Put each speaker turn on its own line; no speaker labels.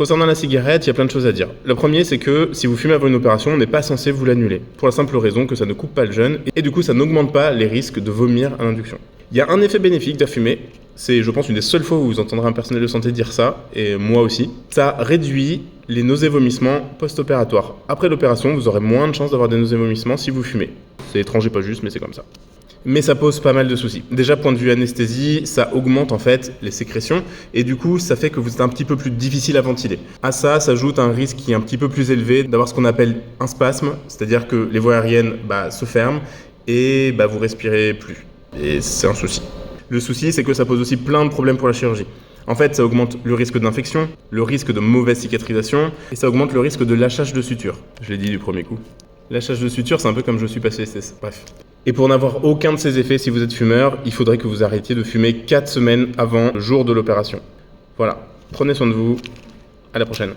Concernant la cigarette, il y a plein de choses à dire. Le premier, c'est que si vous fumez avant une opération, on n'est pas censé vous l'annuler. Pour la simple raison que ça ne coupe pas le jeûne et du coup, ça n'augmente pas les risques de vomir à l'induction. Il y a un effet bénéfique de fumer. C'est, je pense, une des seules fois où vous entendrez un personnel de santé dire ça, et moi aussi. Ça réduit les nausées-vomissements post-opératoires. Après l'opération, vous aurez moins de chances d'avoir des nausées-vomissements si vous fumez. C'est étrange et pas juste, mais c'est comme ça. Mais ça pose pas mal de soucis. Déjà, point de vue anesthésie, ça augmente en fait les sécrétions et du coup, ça fait que vous êtes un petit peu plus difficile à ventiler. À ça s'ajoute un risque qui est un petit peu plus élevé d'avoir ce qu'on appelle un spasme, c'est-à-dire que les voies aériennes se ferment et vous respirez plus. Et c'est un souci. Le souci, c'est que ça pose aussi plein de problèmes pour la chirurgie. En fait, ça augmente le risque d'infection, le risque de mauvaise cicatrisation et ça augmente le risque de lâchage de suture. Je l'ai dit du premier coup. Lâchage de suture, c'est un peu comme je suis passé, bref. Et pour n'avoir aucun de ces effets, si vous êtes fumeur, il faudrait que vous arrêtiez de fumer 4 semaines avant le jour de l'opération. Voilà, prenez soin de vous, à la prochaine.